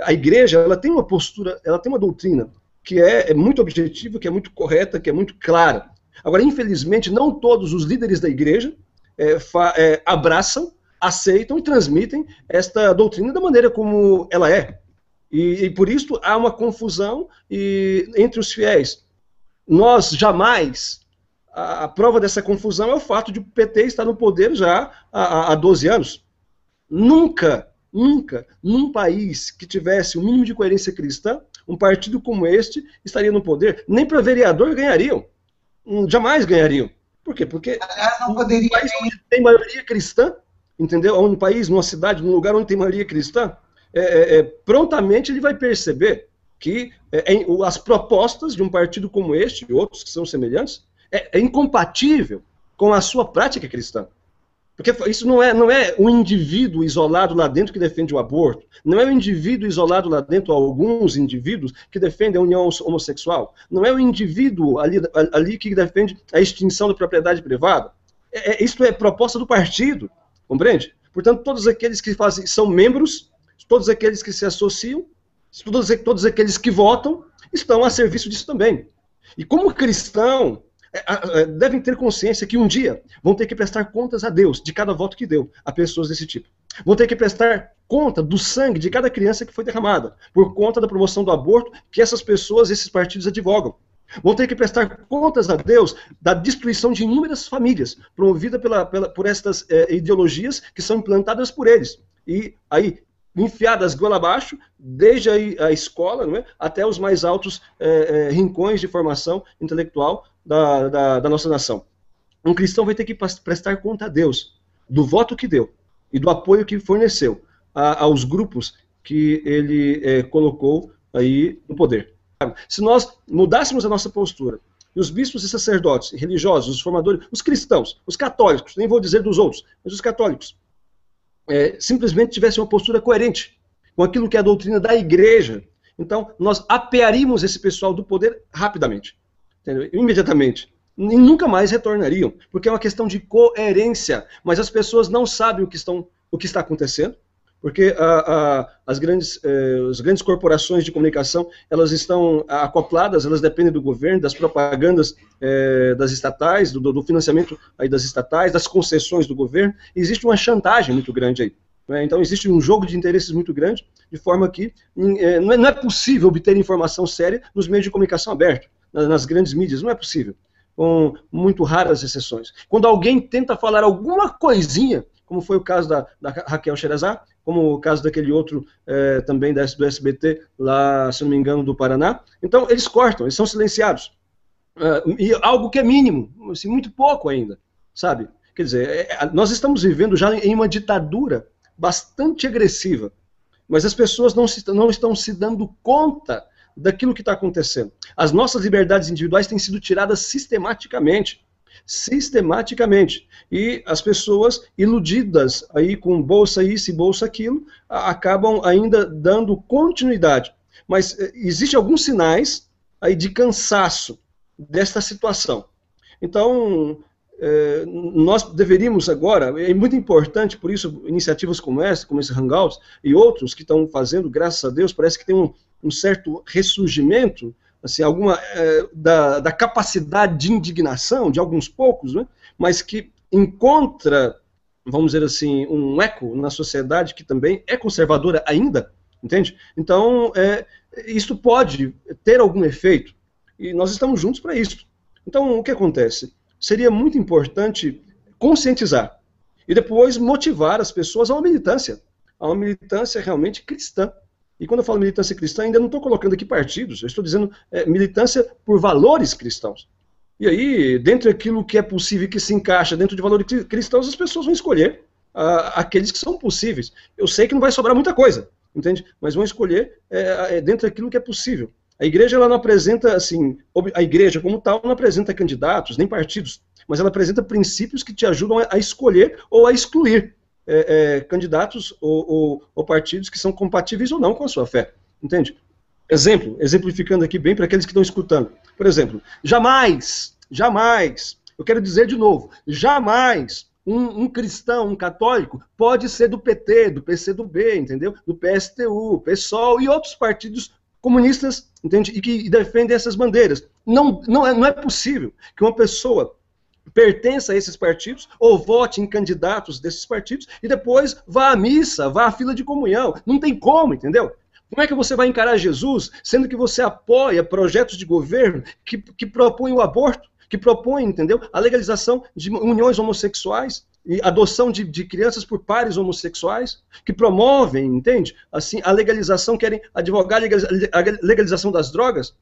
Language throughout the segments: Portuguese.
A igreja, ela tem uma postura, ela tem uma doutrina que é muito objetiva, que é muito correta, que é muito clara. Agora, infelizmente, não todos os líderes da igreja abraçam, aceitam e transmitem esta doutrina da maneira como ela é. E por isso há uma confusão entre os fiéis. Nós jamais, a prova dessa confusão é o fato de o PT estar no poder já há 12 anos. Nunca, num país que tivesse o mínimo de coerência cristã, um partido como este estaria no poder. Nem para vereador ganhariam. Jamais ganhariam. Por quê? Porque não poderia... um país onde tem maioria cristã, entendeu? Um país, numa cidade, num lugar onde tem maioria cristã, prontamente ele vai perceber que as propostas de um partido como este, e outros que são semelhantes, é incompatível com a sua prática cristã. Porque isso não é um indivíduo isolado lá dentro que defende o aborto, não é um indivíduo isolado lá dentro, alguns indivíduos que defendem a união homossexual, não é um indivíduo ali que defende a extinção da propriedade privada. Isto é proposta do partido, compreende? Portanto, todos aqueles que são membros, todos aqueles que se associam, todos aqueles que votam, estão a serviço disso também. E como cristão, devem ter consciência que um dia vão ter que prestar contas a Deus de cada voto que deu a pessoas desse tipo. Vão ter que prestar conta do sangue de cada criança que foi derramada, por conta da promoção do aborto que essas pessoas, esses partidos advogam. Vão ter que prestar contas a Deus da destruição de inúmeras famílias, promovida por estas ideologias que são implantadas por eles. E aí, enfiadas goela abaixo, desde a escola, não é, até os mais altos rincões de formação intelectual da nossa nação. Um cristão vai ter que prestar conta a Deus do voto que deu e do apoio que forneceu aos grupos que ele colocou aí no poder. Se nós mudássemos a nossa postura, e os bispos e sacerdotes, religiosos, os formadores, os cristãos, os católicos, nem vou dizer dos outros, mas os católicos, simplesmente tivessem uma postura coerente com aquilo que é a doutrina da igreja, então nós apearíamos esse pessoal do poder rapidamente. Entendeu? Imediatamente. E nunca mais retornariam, porque é uma questão de coerência. Mas as pessoas não sabem o que está acontecendo, porque as grandes corporações de comunicação, elas estão acopladas, elas dependem do governo, das propagandas das estatais, do financiamento aí das estatais, das concessões do governo. E existe uma chantagem muito grande aí. Né? Então existe um jogo de interesses muito grande, de forma que não é possível obter informação séria nos meios de comunicação abertos. Nas grandes mídias, não é possível, com muito raras exceções. Quando alguém tenta falar alguma coisinha, como foi o caso da Raquel Sherazade, como o caso daquele outro também do SBT, lá, se não me engano, do Paraná, então eles cortam, eles são silenciados. E algo que é mínimo, assim, muito pouco ainda, sabe? Quer dizer, nós estamos vivendo já em uma ditadura bastante agressiva, mas as pessoas não estão se dando conta daquilo que está acontecendo. As nossas liberdades individuais têm sido tiradas sistematicamente. E as pessoas iludidas aí com bolsa isso e bolsa aquilo, acabam ainda dando continuidade. Mas existem alguns sinais aí de cansaço desta situação. Então, nós deveríamos agora, é muito importante, por isso, iniciativas como essa, como esse Hangouts, e outros que estão fazendo, graças a Deus, parece que tem um certo ressurgimento, assim, da capacidade de indignação de alguns poucos, né, mas que encontra, vamos dizer assim, um eco na sociedade que também é conservadora ainda, entende? Então, isso pode ter algum efeito, e nós estamos juntos para isso. Então, o que acontece? Seria muito importante conscientizar e depois motivar as pessoas a uma militância realmente cristã. E quando eu falo militância cristã, ainda não estou colocando aqui partidos, eu estou dizendo militância por valores cristãos. E aí, dentro daquilo que é possível, que se encaixa dentro de valores cristãos, as pessoas vão escolher aqueles que são possíveis. Eu sei que não vai sobrar muita coisa, entende? Mas vão escolher dentro daquilo que é possível. A igreja, ela não apresenta, assim, a igreja como tal não apresenta candidatos, nem partidos, mas ela apresenta princípios que te ajudam a escolher ou a excluir candidatos ou partidos que são compatíveis ou não com a sua fé, entende? Exemplificando aqui bem para aqueles que estão escutando. Por exemplo, jamais, eu quero dizer de novo, jamais um cristão, um católico, pode ser do PT, do PCdoB, entendeu? Do PSTU, PSOL e outros partidos comunistas, entende? E que defendem essas bandeiras. Não é possível que uma pessoa pertença a esses partidos ou vote em candidatos desses partidos e depois vá à missa, vá à fila de comunhão. Não tem como, entendeu? Como é que você vai encarar Jesus, sendo que você apoia projetos de governo que propõem o aborto, que propõem, entendeu, a legalização de uniões homossexuais e adoção de crianças por pares homossexuais, que promovem, entende, assim, a legalização, querem advogar a legalização das drogas?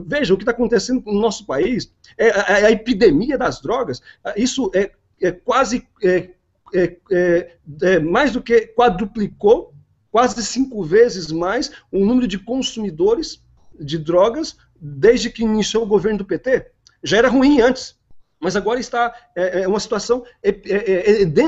Veja, o que está acontecendo no nosso país é a epidemia das drogas. Isso quase mais do que quadruplicou, quase 5 vezes mais o número de consumidores de drogas desde que iniciou o governo do PT. Já era ruim antes, mas agora está uma situação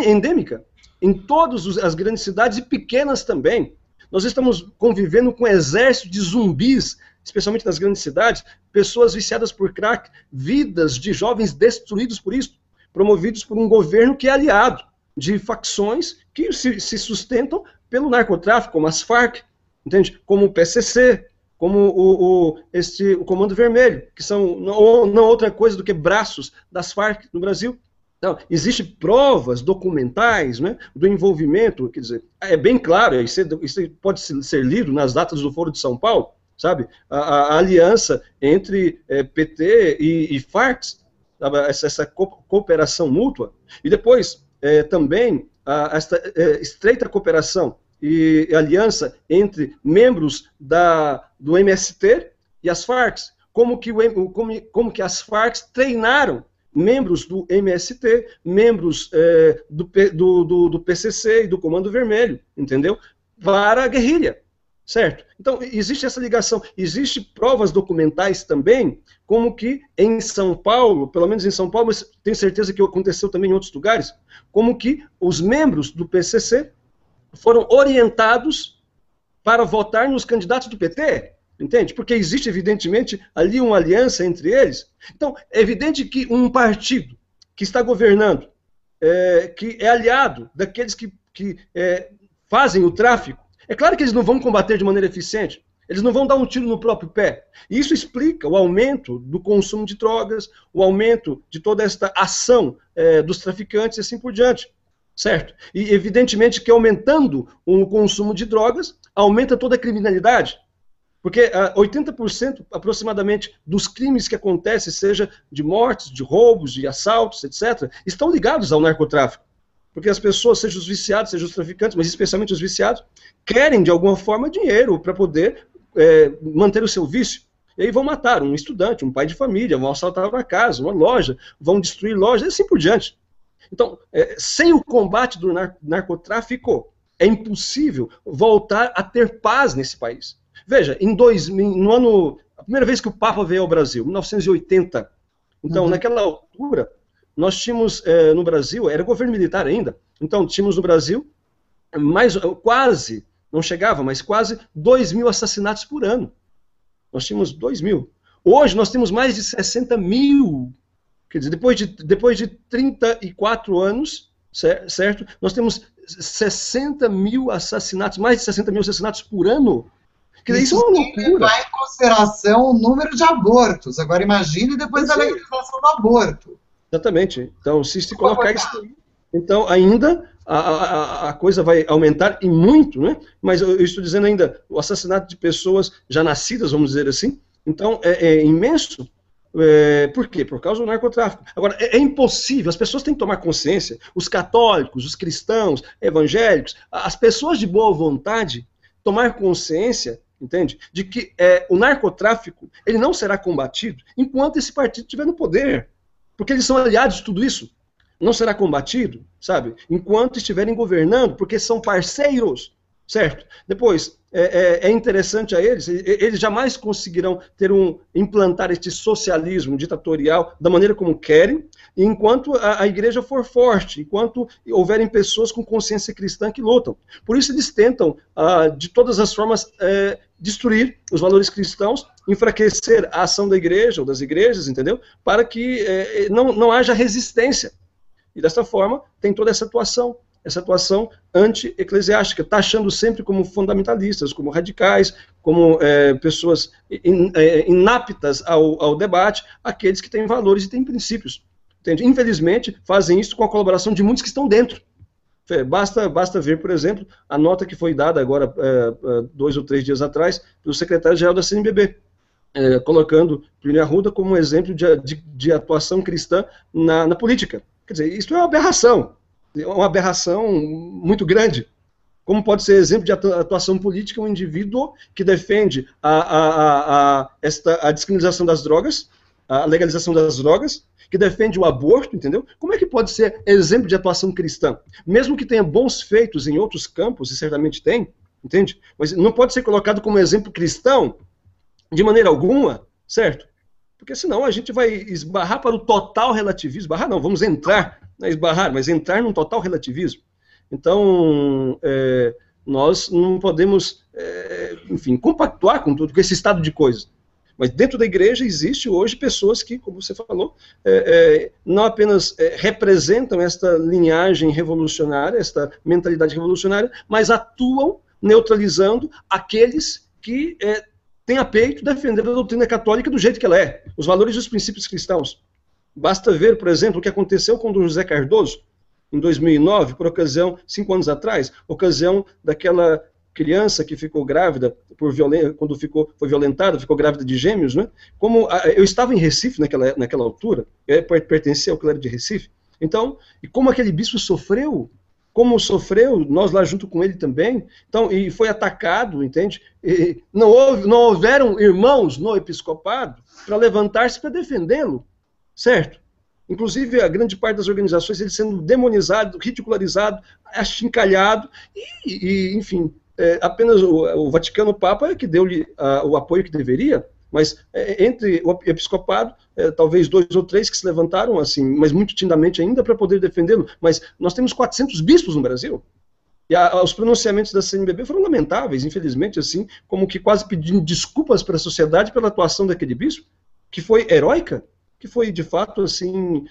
endêmica em todas as grandes cidades e pequenas também. Nós estamos convivendo com um exército de zumbis, especialmente nas grandes cidades, pessoas viciadas por crack, vidas de jovens destruídos por isso, promovidos por um governo que é aliado de facções que se sustentam pelo narcotráfico, como as Farc, entende? Como o PCC, como o Comando Vermelho, que são não outra coisa do que braços das Farc no Brasil. Então, existem provas documentais, né, do envolvimento, quer dizer, é bem claro, isso pode ser lido nas datas do Foro de São Paulo, sabe? A aliança entre PT e Farc, essa cooperação mútua, e depois também esta estreita cooperação e aliança entre membros do MST e as Farc, como que as Farc treinaram membros do MST, membros do PCC e do Comando Vermelho, entendeu? Para a guerrilha, certo? Então, existe essa ligação. Existem provas documentais também, como que em São Paulo, pelo menos em São Paulo, mas tenho certeza que aconteceu também em outros lugares, como que os membros do PCC foram orientados para votar nos candidatos do PT, entende? Porque existe, evidentemente, ali uma aliança entre eles. Então, é evidente que um partido que está governando, que é aliado daqueles que fazem o tráfico, é claro que eles não vão combater de maneira eficiente, eles não vão dar um tiro no próprio pé. E isso explica o aumento do consumo de drogas, o aumento de toda esta ação dos traficantes e assim por diante. Certo? E evidentemente que aumentando o consumo de drogas, aumenta toda a criminalidade. Porque 80% aproximadamente dos crimes que acontecem, seja de mortes, de roubos, de assaltos, etc., estão ligados ao narcotráfico. Porque as pessoas, seja os viciados, seja os traficantes, mas especialmente os viciados, querem de alguma forma dinheiro para poder manter o seu vício. E aí vão matar um estudante, um pai de família, vão assaltar uma casa, uma loja, vão destruir lojas, e assim por diante. Então, sem o combate do narcotráfico, é impossível voltar a ter paz nesse país. Veja, a primeira vez que o Papa veio ao Brasil, 1980, então, naquela altura, nós tínhamos no Brasil, era governo militar ainda, então tínhamos no Brasil quase, não chegava, mas quase 2.000 assassinatos por ano. Nós tínhamos 2.000. Hoje nós temos mais de 60.000. Quer dizer, depois de 34 anos, certo? Nós temos 60.000 assassinatos, mais de 60.000 assassinatos por ano. Quer dizer, isso é uma loucura. Levar em consideração o número de abortos. Agora imagine depois da legalização do aborto. Exatamente. Então, se colocar isso, então ainda a coisa vai aumentar e muito, né? Mas eu estou dizendo ainda, o assassinato de pessoas já nascidas, vamos dizer assim, então é imenso. Por quê? Por causa do narcotráfico. Agora, é impossível, as pessoas têm que tomar consciência, os católicos, os cristãos, evangélicos, as pessoas de boa vontade, tomar consciência, entende? De que o narcotráfico, ele não será combatido enquanto esse partido estiver no poder. Porque eles são aliados de tudo isso. Não será combatido, sabe? Enquanto estiverem governando, porque são parceiros, certo? Depois, é interessante a eles jamais conseguirão implantar este socialismo ditatorial da maneira como querem, enquanto a igreja for forte, enquanto houverem pessoas com consciência cristã que lutam. Por isso eles tentam, de todas as formas, destruir os valores cristãos, enfraquecer a ação da igreja ou das igrejas, entendeu? Para que não haja resistência. E dessa forma tem toda essa atuação anti-eclesiástica, taxando sempre como fundamentalistas, como radicais, como pessoas inaptas ao debate, aqueles que têm valores e têm princípios. Entende? Infelizmente, fazem isso com a colaboração de muitos que estão dentro. Basta ver, por exemplo, a nota que foi dada agora, 2 ou 3 dias atrás, pelo secretário-geral da CNBB, colocando Plínio Arruda como um exemplo de atuação cristã na política. Quer dizer, isso é uma aberração muito grande. Como pode ser exemplo de atuação política um indivíduo que defende a descriminalização das drogas, a legalização das drogas, que defende o aborto, entendeu? Como é que pode ser exemplo de atuação cristã? Mesmo que tenha bons feitos em outros campos, e certamente tem, entende? Mas não pode ser colocado como exemplo cristão de maneira alguma, certo? Porque senão a gente vai esbarrar para o total relativismo. Esbarrar não, vamos entrar, não é esbarrar, mas entrar num total relativismo. Então, nós não podemos, enfim, compactuar com tudo, com esse estado de coisas. Mas dentro da igreja existe hoje pessoas que, como você falou, não apenas representam esta linhagem revolucionária, esta mentalidade revolucionária, mas atuam neutralizando aqueles que têm a peito defender a doutrina católica do jeito que ela é, os valores e os princípios cristãos. Basta ver, por exemplo, o que aconteceu com o Dom José Cardoso, em 2009, por ocasião, 5 anos atrás, ocasião daquela criança que ficou grávida quando foi violentada, ficou grávida de gêmeos, né? Como eu estava em Recife naquela altura, eu pertencia ao clero de Recife, então, e como aquele bispo sofreu, nós lá junto com ele também, então, e foi atacado, entende? E não houveram irmãos no episcopado para levantar-se para defendê-lo, certo? Inclusive, a grande parte das organizações, ele sendo demonizado, ridicularizado, achincalhado, enfim, apenas o Vaticano, o Papa, é que deu-lhe o apoio que deveria, mas entre o episcopado, talvez 2 ou 3 que se levantaram, assim, mas muito timidamente ainda para poder defendê-lo, mas nós temos 400 bispos no Brasil, e os pronunciamentos da CNBB foram lamentáveis, infelizmente, assim, como que quase pedindo desculpas para a sociedade pela atuação daquele bispo, que foi heróica, que foi, de fato, assim,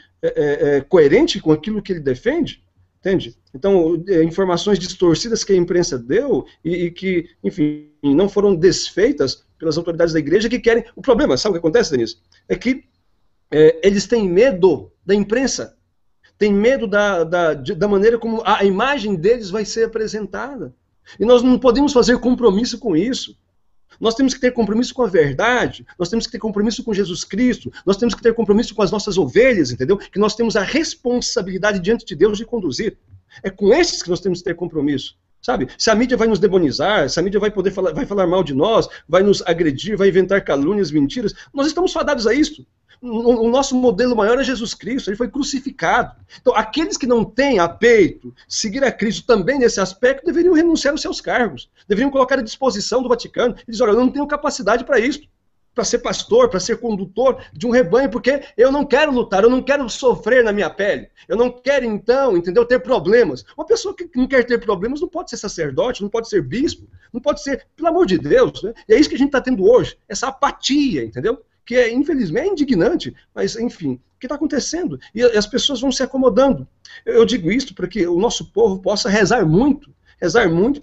coerente com aquilo que ele defende, entende? Então, informações distorcidas que a imprensa deu e que, enfim, não foram desfeitas pelas autoridades da igreja que querem... O problema, sabe o que acontece, Denise? É que eles têm medo da imprensa, têm medo da maneira como a imagem deles vai ser apresentada. E nós não podemos fazer compromisso com isso. Nós temos que ter compromisso com a verdade, nós temos que ter compromisso com Jesus Cristo, nós temos que ter compromisso com as nossas ovelhas, entendeu? Que nós temos a responsabilidade diante de Deus de conduzir. É com esses que nós temos que ter compromisso, sabe? Se a mídia vai nos demonizar, se a mídia vai falar mal de nós, vai nos agredir, vai inventar calúnias, mentiras, nós estamos fadados a isto. O nosso modelo maior é Jesus Cristo, ele foi crucificado. Então, aqueles que não têm a peito seguir a Cristo também nesse aspecto, deveriam renunciar aos seus cargos, deveriam colocar à disposição do Vaticano e dizer, olha, eu não tenho capacidade para isso, para ser pastor, para ser condutor de um rebanho, porque eu não quero lutar, eu não quero sofrer na minha pele, eu não quero, então, entendeu, ter problemas. Uma pessoa que não quer ter problemas não pode ser sacerdote, não pode ser bispo, não pode ser, pelo amor de Deus, né? E é isso que a gente está tendo hoje, essa apatia, entendeu? Que infelizmente, é indignante, mas, enfim, o que está acontecendo? E as pessoas vão se acomodando. Eu digo isso para que o nosso povo possa rezar muito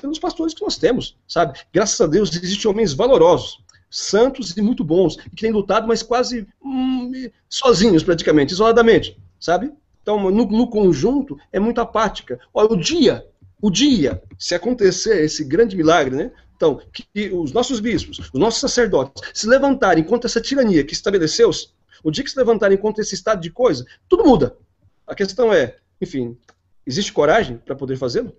pelos pastores que nós temos, sabe? Graças a Deus, existem homens valorosos, santos e muito bons, que têm lutado, mas quase sozinhos, praticamente, isoladamente, sabe? Então, no conjunto, é muito apática. Olha, o dia, se acontecer esse grande milagre, né? Então, que os nossos bispos, os nossos sacerdotes, se levantarem contra essa tirania que estabeleceu-se, o dia que se levantarem contra esse estado de coisa, tudo muda. A questão é, enfim, existe coragem para poder fazê-lo?